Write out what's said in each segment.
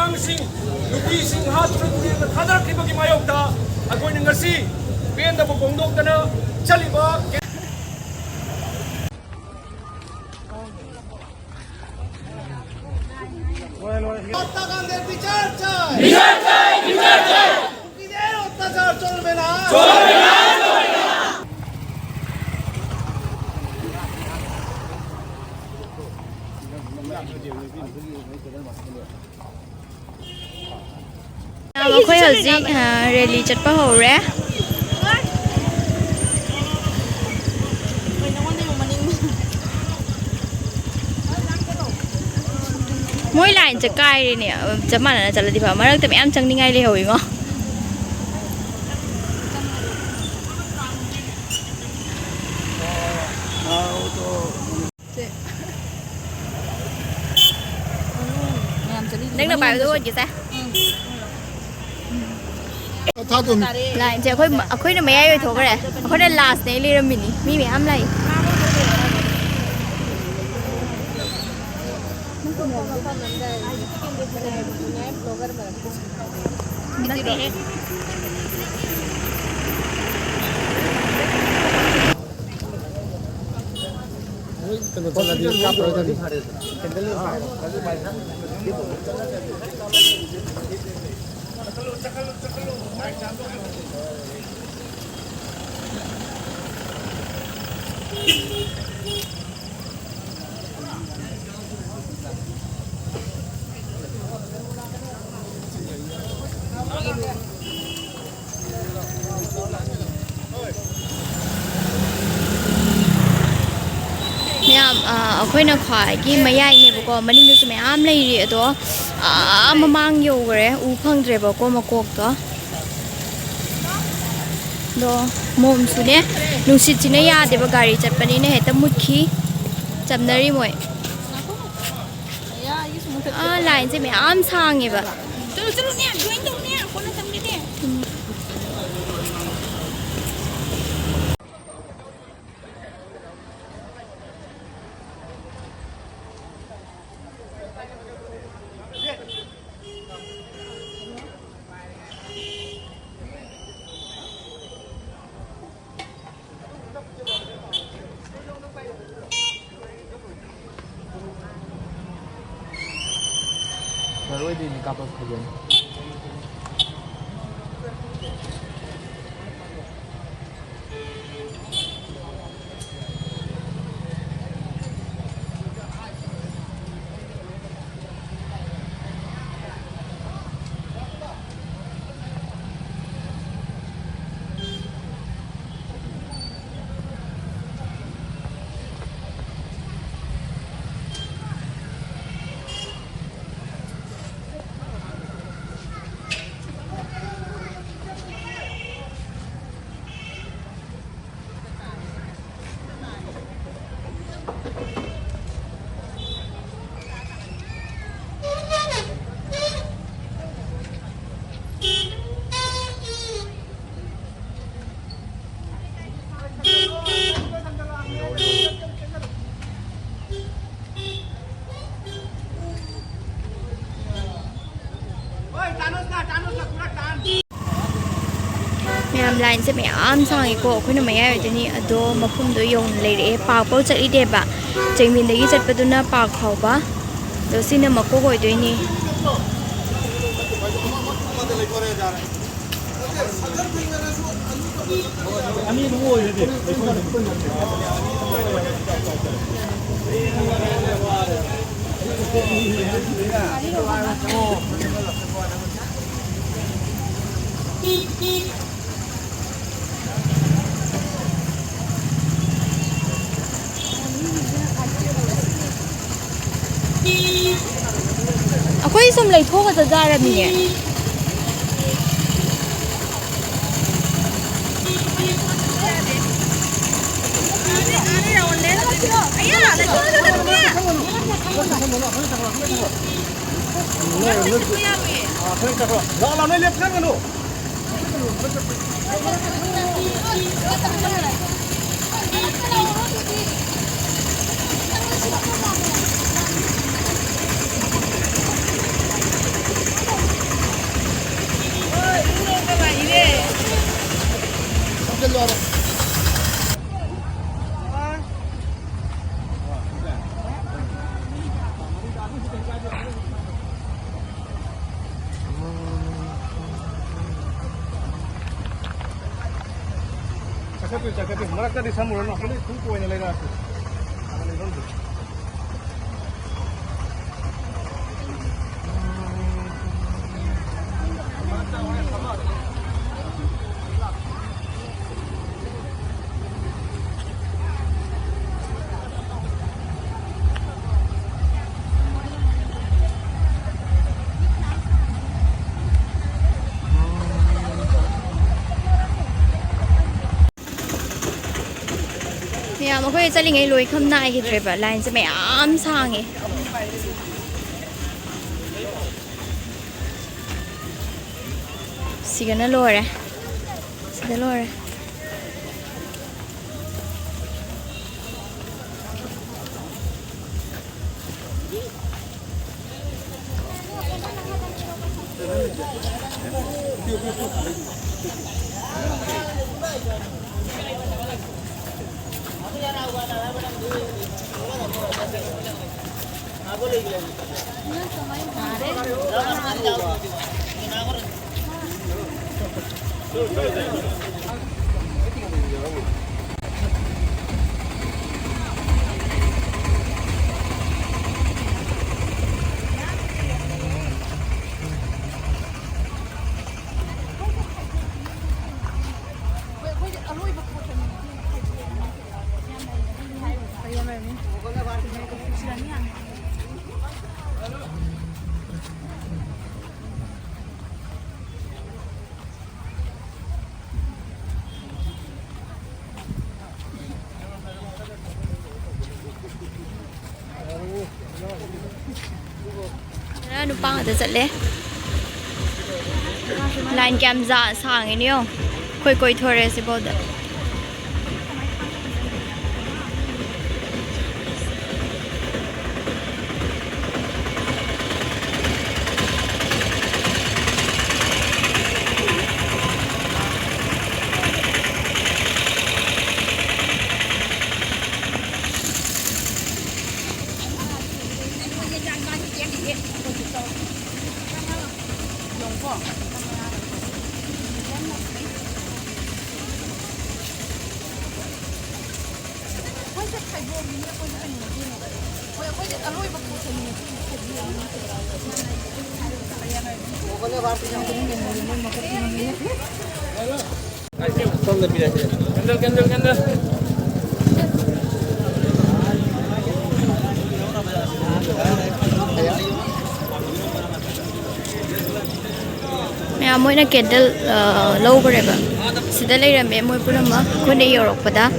angangsing nupising hatuna turinga thadarakibagi mayokta akoina ngasi pendaba bongdoktana chaliba अखोई हजिक rally चटपा हौरे मोई line च काइरेने चप मानना चलदि भा मरक्ते ma'am चंगनिङाइ लेहौइङो nâng bài tôi gì ta lại chị khôi nó mấy ai thôi cái này khôi nó last này liền mình mi mẹ am này अखोइना ख्वाइगी मयाइनेबको मनिंगदसु मयाम लेरि अदो ममांग योगरे उ फंगद्रेबको मकोकतो दो मोमसुने नुसिचिने यादेबा गाड़ी चटपनिने हेता मुखी चमनरी मोय लाइन से मयाम सांगेबा चलो चलो ने ज्वाइन तौने कोना तमने दे Rồi đi cặp vào khởi điểm. Ma'am line से मैम सांगेको अखोइना मयाइ ओइदनि अदो मफुमदो यौन लेरे पार्क पाउ चटलिदेबा चेंगमिनदगी चटपदुना पार्क फाउबा दो सिना मकोक ओइदोइनि अखोई सुम लेथोगा जाजारमिने ꯆꯠꯀꯦ ꯃꯔꯛꯇꯗꯤ ꯁꯝꯃꯨꯔꯅꯣ ꯍꯧꯖꯤꯛ ꯁꯨꯝ ꯀꯣꯏꯅ ꯂꯩꯔꯛꯑꯁꯤ ꯃꯌꯥꯝ ꯑꯩꯈꯣꯏ ꯆꯠꯂꯤꯉꯩ ꯂꯣꯏꯈꯝ ꯅꯥꯏꯈꯤꯗ꯭ꯔꯦꯕ ꯂꯥꯏꯟꯁꯦ ꯃꯌꯥꯝ ꯁꯥꯡꯉꯦ ꯁꯤꯒꯅ ꯂꯣꯏꯔꯦ ꯁꯤꯗ ꯂꯣꯏꯔꯦ nupa ngata chatle line cam za sang ni yo koi koi thore se bod Candle. mẹ mỗi na candle lâu rồi ba sida lấy ra mẹ mỗi bữa mà con đi Europe pada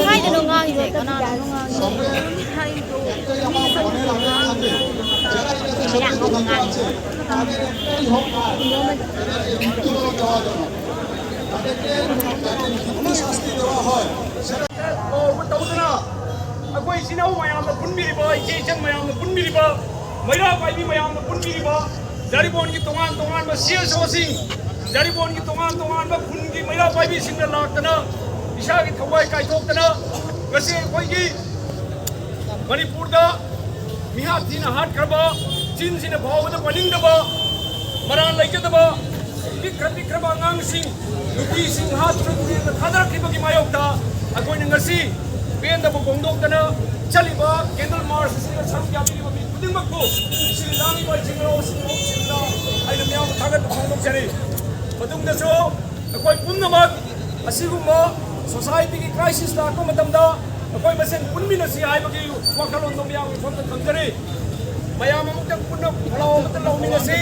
hai đứa ngang gì vậy con nào ngang hai đứa ngang không ngang अकोई सिनाऊ मयाम पुनमिरिबा इजेचन मयाम पुनमिरिबा मैरा पाइबी मयाम पुनमिरिबा जारीबोन की तोान सीएसओसिंग जारीबोन की तोान खुन की मैला पाइबीसिंग लाक्तना इसा की थवाई कायथोक्तना गसी अखोइगी मणिपुरदा मिहा थीना हाटखरबा चिनसिना फावदा पनिंगदबा मरान लैजदबा पिख्रबा आंगांसिंग नुपीसिंग हाटखरबा थादरखिबगी मायोक्ता अखोइना ngasi पेंदबो बोंगदोक्तना चलिबा candle march सिंगा सरुक याबिबा मी खुदिंगमक्को सिंगांगी bye सिंगरो सिंगा आइना म्याम थागत फोंगदोक्चरी मतुंगदसो अखोइ पुन्नमक असिगुम्बा सोसाइटी की क्राइसिस लाको मतमदा अखोइ मसेन पुनमिनसी हाइबगी वखलोंदो म्याम फोंद खंजरी मयाम अमुक्तंग पुन्न फलाव मत लौमिनसी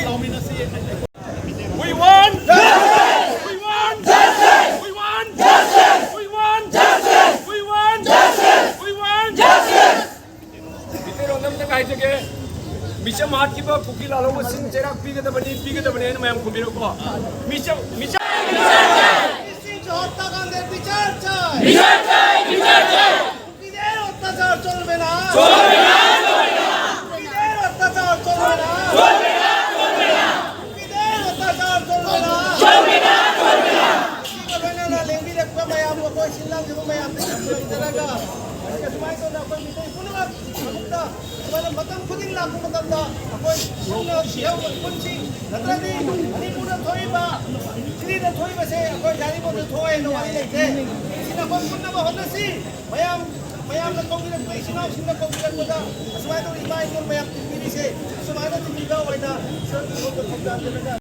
we want justice we want justice we want justice we want justice we want justice we want justice बितेरो नमते काय जगे मिचम हात की बा कुकी लालो सिंग चेरा पीगदबनी न मयाम कुबिरो को मिचम मिसिंग हत्याकांडेर বিচার চাই কুকিদের অত্যাচার চলবে না কুকিদের অত্যাচার চলবে না কুকিদের অত্যাচার চলবে না Bagaimana lagi dah kau bayar apa kau silang juga bayar terlaga. Semua itu dah kau minta pun lah. Aku dah semua matang puding lah aku matang dah. Aku semua siapa kunci. Nanti ni pun dah thoi ba. Sini dah thoi ba se. Aku jadi pun dah thoi no hari lagi. Sini aku pun nama honda si. Bayam nak kau kira sini kau kira kau dah. Semua itu lima itu bayam ini se. Semua itu tiga wadah. Semua itu kau dah terlaga.